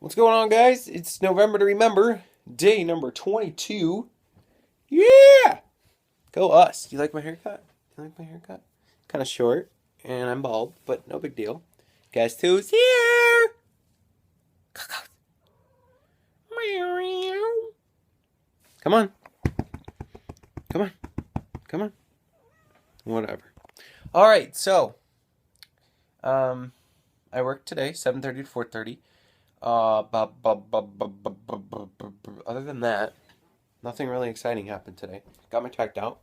What's going on, guys? It's November to Remember, day number 22. Yeah! Go us. Do you like my haircut? Do you like my haircut? Kind of short, and I'm bald, but no big deal. Guess who's here? Come on. Come on. Come on. Whatever. All right, so um, I worked today, 7:30 to 4:30. Other than that, nothing really exciting happened today. Got my checked out.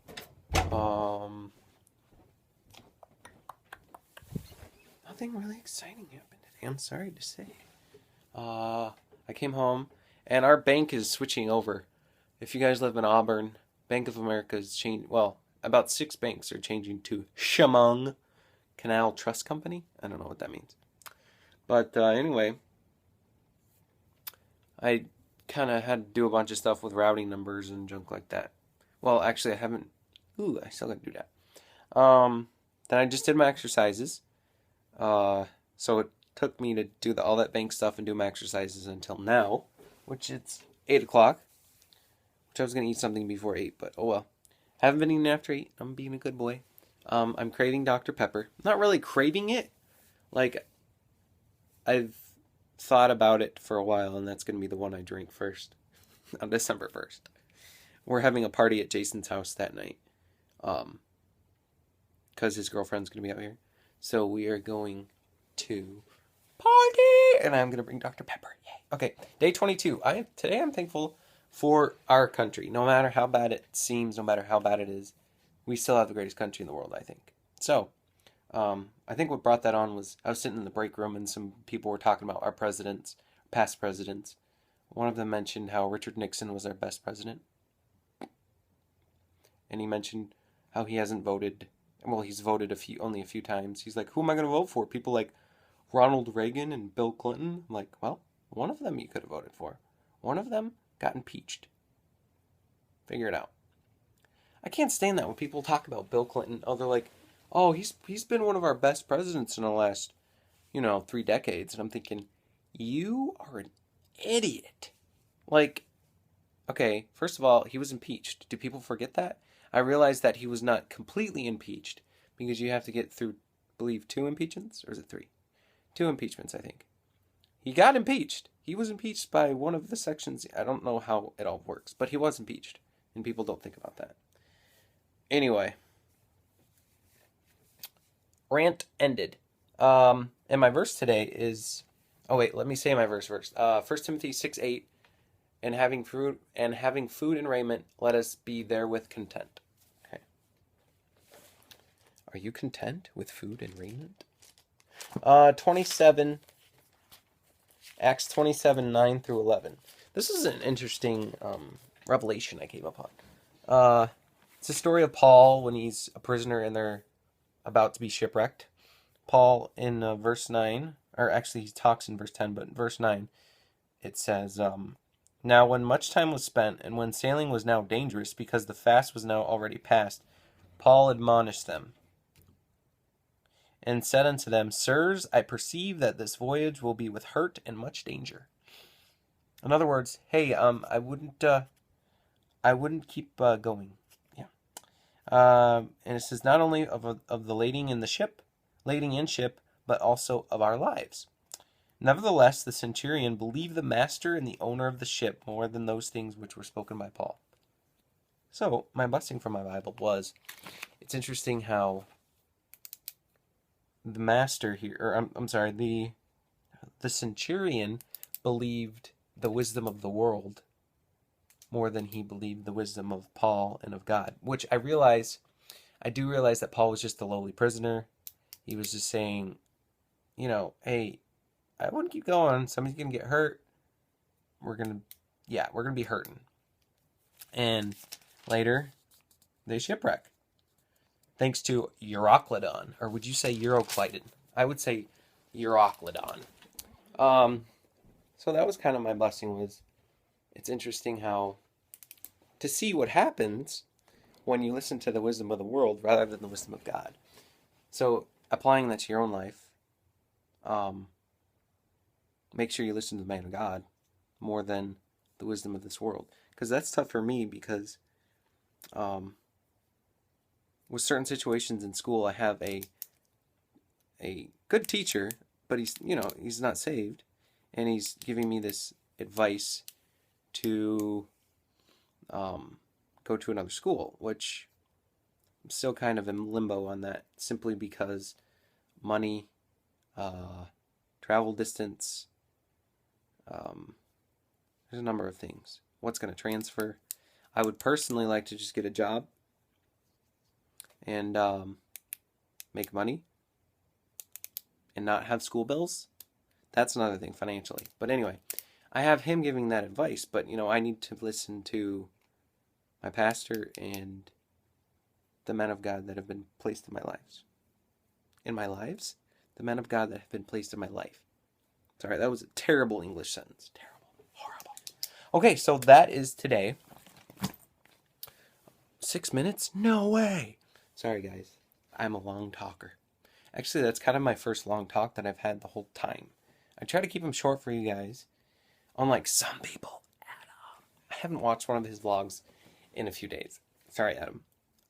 Um, Nothing really exciting happened today. I'm sorry to say. I came home, and our bank is switching over. If you guys live in Auburn, Bank of America is changing. Well, about 6 banks are changing to Chemung Canal Trust Company. I don't know what that means. But anyway, I kind of had to do a bunch of stuff with routing numbers and junk like that. Well, actually, I haven't. Ooh, I still got to do that. Then I just did my exercises. So it took me to do all that bank stuff and do my exercises until now, which it's 8 o'clock, which I was going to eat something before 8, but oh well. Haven't been eating after 8. I'm being a good boy. I'm craving Dr. Pepper. Not really craving it. Like, I've thought about it for a while, and that's going to be the one I drink first on December 1st. We're having a party at Jason's house that night, because his girlfriend's going to be out here. So we are going to party, and I'm going to bring Dr. Pepper. Yay. Okay, day 22. Today I'm thankful for our country. No matter how bad it seems, no matter how bad it is, we still have the greatest country in the world, I think. So, I think what brought that on was I was sitting in the break room and some people were talking about our presidents, past presidents. One of them mentioned how Richard Nixon was our best president. And he mentioned how he hasn't voted. Well, he's voted only a few times. He's like, who am I going to vote for? People like Ronald Reagan and Bill Clinton? I'm like, well, one of them you could have voted for. One of them got impeached. Figure it out. I can't stand that when people talk about Bill Clinton. Oh, they're like, oh, he's been one of our best presidents in the last, 3 decades. And I'm thinking, you are an idiot. Like, okay, first of all, he was impeached. Do people forget that? I realized that he was not completely impeached because you have to get through, I believe, 2 impeachments, or is it 3? 2 impeachments, I think. He got impeached. He was impeached by one of the sections. I don't know how it all works, but he was impeached, and people don't think about that. Anyway, rant ended. And my verse today is. Oh wait, let me say my verse first. 1 Timothy 6:8. And having food and raiment, let us be therewith content. Okay. Are you content with food and raiment? 27, Acts 27, 9 through 11. This is an interesting revelation I came upon. It's a story of Paul when he's a prisoner and they're about to be shipwrecked. Paul in verse 9, or actually he talks in verse 10, but in verse 9 it says, now when much time was spent, and when sailing was now dangerous, because the fast was now already past, Paul admonished them, and said unto them, Sirs, I perceive that this voyage will be with hurt and much danger. In other words, hey, I wouldn't keep going. Yeah. And it says not only of the lading in ship, but also of our lives. Nevertheless, the centurion believed the master and the owner of the ship more than those things which were spoken by Paul. So, my blessing from my Bible was, it's interesting how the master here, or I'm sorry, the centurion believed the wisdom of the world more than he believed the wisdom of Paul and of God, which I do realize that Paul was just a lowly prisoner. He was just saying, hey, I wouldn't keep going. Somebody's going to get hurt. We're going to be hurting. And later, they shipwreck. Thanks to Euroclydon. Or would you say Euroclydon? I would say Euroclydon. So that was kind of my blessing. It's interesting how to see what happens when you listen to the wisdom of the world rather than the wisdom of God. So applying that to your own life, make sure you listen to the man of God more than the wisdom of this world. Because that's tough for me because with certain situations in school, I have a good teacher, but he's not saved, and he's giving me this advice to go to another school, which I'm still kind of in limbo on that, simply because money, travel distance, there's a number of things. What's going to transfer? I would personally like to just get a job and make money and not have school bills. That's another thing financially. But anyway, I have him giving that advice, but I need to listen to my pastor and the men of God that have been placed in my lives. In my lives? The men of God that have been placed in my life. Sorry, that was a terrible English sentence. Terrible. Horrible. Okay, so that is today. 6 minutes? No way. Sorry, guys. I'm a long talker. Actually, that's kind of my first long talk that I've had the whole time. I try to keep them short for you guys. Unlike some people. Adam. I haven't watched one of his vlogs in a few days. Sorry, Adam.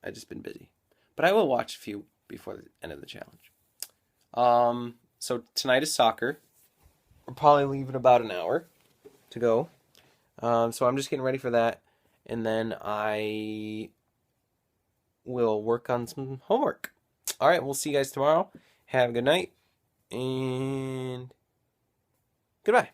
I've just been busy. But I will watch a few before the end of the challenge. So tonight is soccer. We'll probably leave in about an hour to go. So I'm just getting ready for that. And then I will work on some homework. All right, we'll see you guys tomorrow. Have a good night. And goodbye.